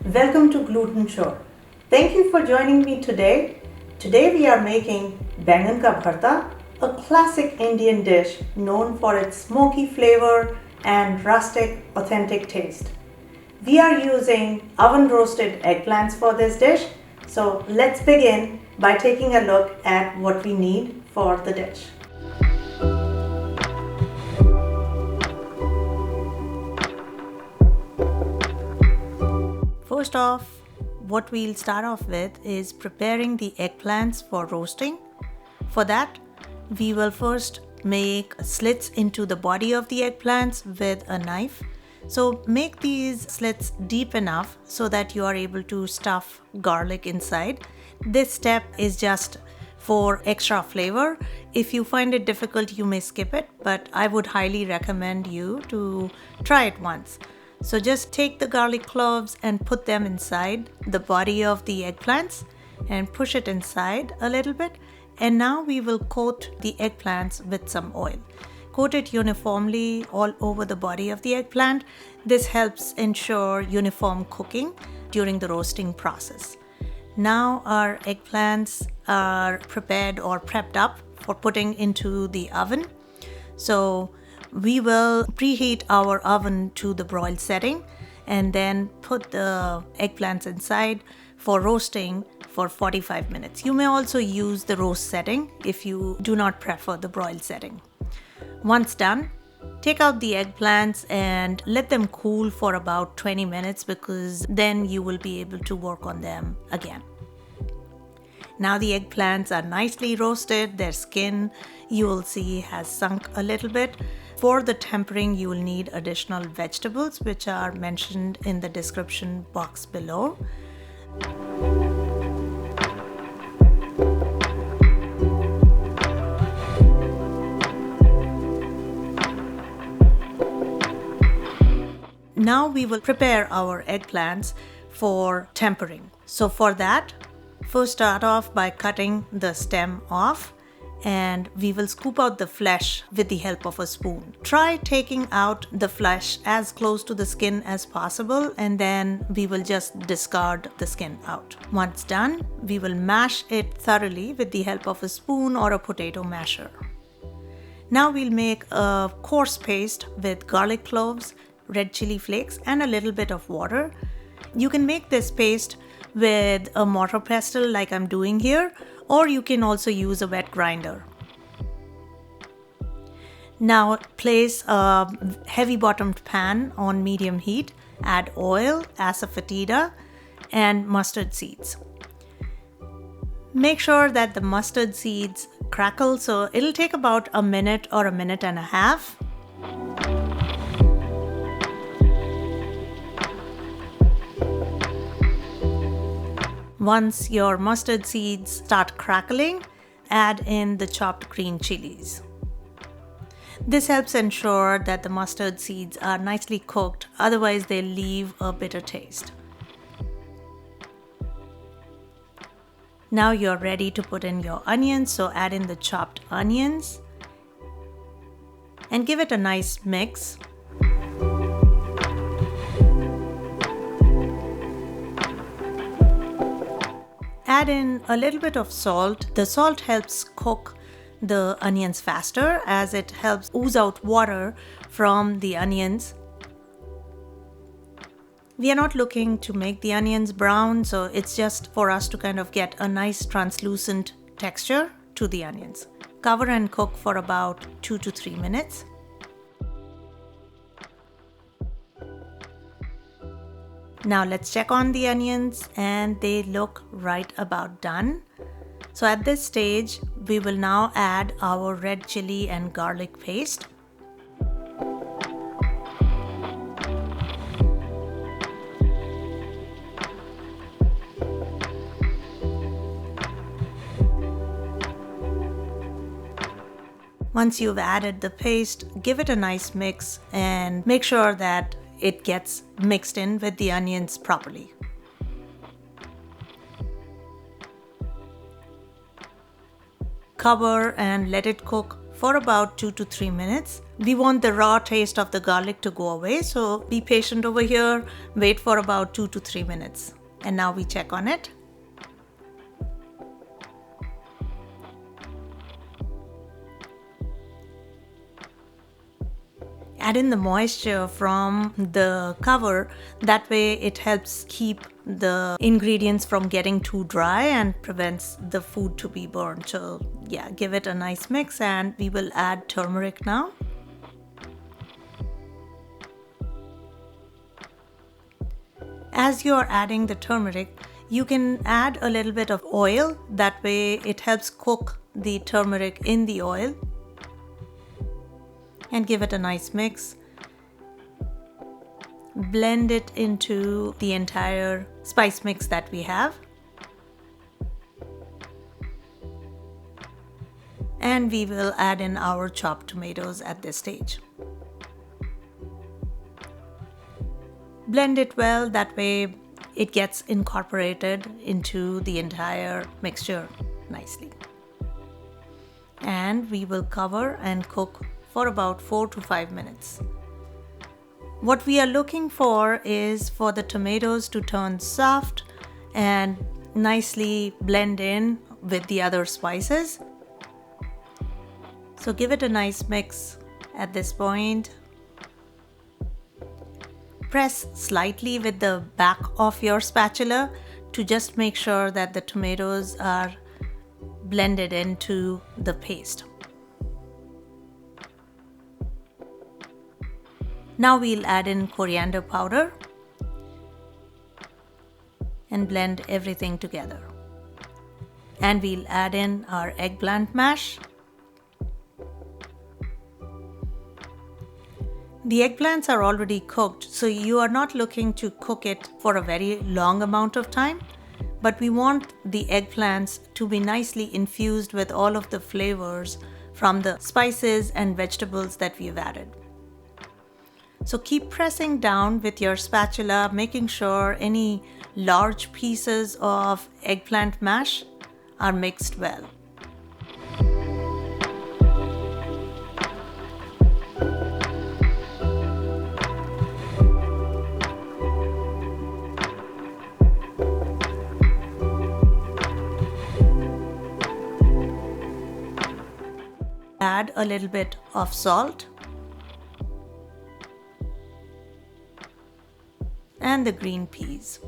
Welcome to Glutensure. Thank you for joining me today. Today we are making Baingan Bharta, a classic Indian dish known for its smoky flavor and rustic, authentic taste. We are using oven roasted eggplants for this dish. So let's begin by taking a look at what we need for the dish. First off, what we'll start off with is preparing the eggplants for roasting. For that, we will first make slits into the body of the eggplants with a knife. So make these slits deep enough so that you are able to stuff garlic inside. This step is just for extra flavor. If you find it difficult, you may skip it, but I would highly recommend you to try it once. So just take the garlic cloves and put them inside the body of the eggplants and push it inside a little bit. And now we will coat the eggplants with some oil. Coat it uniformly all over the body of the eggplant. This helps ensure uniform cooking during the roasting process. Now our eggplants are prepared or prepped up for putting into the oven. So we will preheat our oven to the broil setting and then put the eggplants inside for roasting for 45 minutes. You may also use the roast setting if you do not prefer the broil setting. Once done, take out the eggplants and let them cool for about 20 minutes because then you will be able to work on them again. Now the eggplants are nicely roasted. Their skin, you will see, has sunk a little bit. For the tempering, you will need additional vegetables, which are mentioned in the description box below. Now we will prepare our eggplants for tempering. So for that, first start off by cutting the stem off and we will scoop out the flesh with the help of a spoon. Try taking out the flesh as close to the skin as possible and then we will just discard the skin out. Once done, we will mash it thoroughly with the help of a spoon or a potato masher. Now we'll make a coarse paste with garlic cloves, red chili flakes and a little bit of water. You can make this paste with a mortar pestle like I'm doing here, or you can also use a wet grinder. Now place a heavy bottomed pan on medium heat, add oil, asafoetida and mustard seeds. Make sure that the mustard seeds crackle, so it'll take about a minute or a minute and a half. Once your mustard seeds start crackling, add in the chopped green chilies. This helps ensure that the mustard seeds are nicely cooked, otherwise they'll leave a bitter taste. Now you're ready to put in your onions, so add in the chopped onions and give it a nice mix. Add in a little bit of salt. The salt helps cook the onions faster as it helps ooze out water from the onions. We are not looking to make the onions brown, so it's just for us to kind of get a nice translucent texture to the onions. Cover and cook for about 2 to 3 minutes. Now let's check on the onions and they look right about done. So at this stage, we will now add our red chili and garlic paste. Once you've added the paste, give it a nice mix and make sure that it gets mixed in with the onions properly. Cover and let it cook for about 2 to 3 minutes. We want the raw taste of the garlic to go away, so be patient over here. Wait for about 2 to 3 minutes. And now we check on it. Add in the moisture from the cover. That way it helps keep the ingredients from getting too dry and prevents the food to be burned. So yeah, give it a nice mix, and we will add turmeric now. As you're adding the turmeric, you can add a little bit of oil. That way it helps cook the turmeric in the oil. And give it a nice mix. Blend it into the entire spice mix that we have. And we will add in our chopped tomatoes at this stage. Blend it well, that way it gets incorporated into the entire mixture nicely. And we will cover and cook for about 4 to 5 minutes. What we are looking for is for the tomatoes to turn soft and nicely blend in with the other spices. So give it a nice mix at this point. Press slightly with the back of your spatula to just make sure that the tomatoes are blended into the paste. Now we'll add in coriander powder and blend everything together. And we'll add in our eggplant mash. The eggplants are already cooked, so you are not looking to cook it for a very long amount of time, but we want the eggplants to be nicely infused with all of the flavors from the spices and vegetables that we've added. So keep pressing down with your spatula, making sure any large pieces of eggplant mash are mixed well. Add a little bit of salt and the green peas.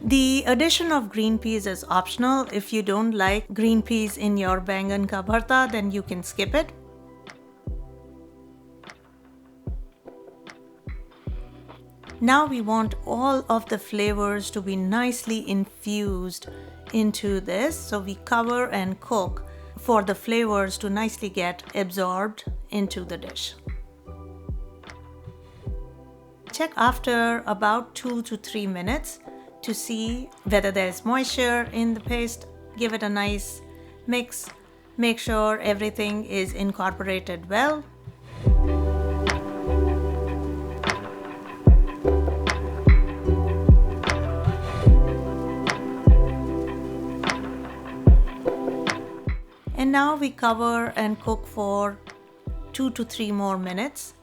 The addition of green peas is optional. If you don't like green peas in your Baingan Bharta, then you can skip it. Now we want all of the flavors to be nicely infused into this, so we cover and cook for the flavors to nicely get absorbed into the dish. Check after about 2 to 3 minutes to see whether there's moisture in the paste. Give it a nice mix. Make sure everything is incorporated well. And now we cover and cook for 2 to 3 more minutes.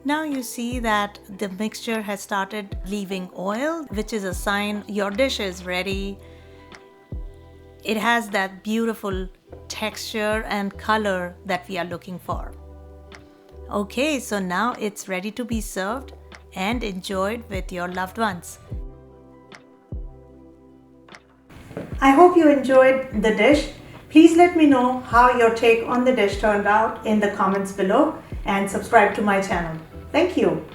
Now you see that the mixture has started leaving oil, which is a sign your dish is ready. It has that beautiful texture and color that we are looking for. Okay, so now it's ready to be served and enjoyed with your loved ones. I hope you enjoyed the dish. Please let me know how your take on the dish turned out in the comments below and subscribe to my channel. Thank you.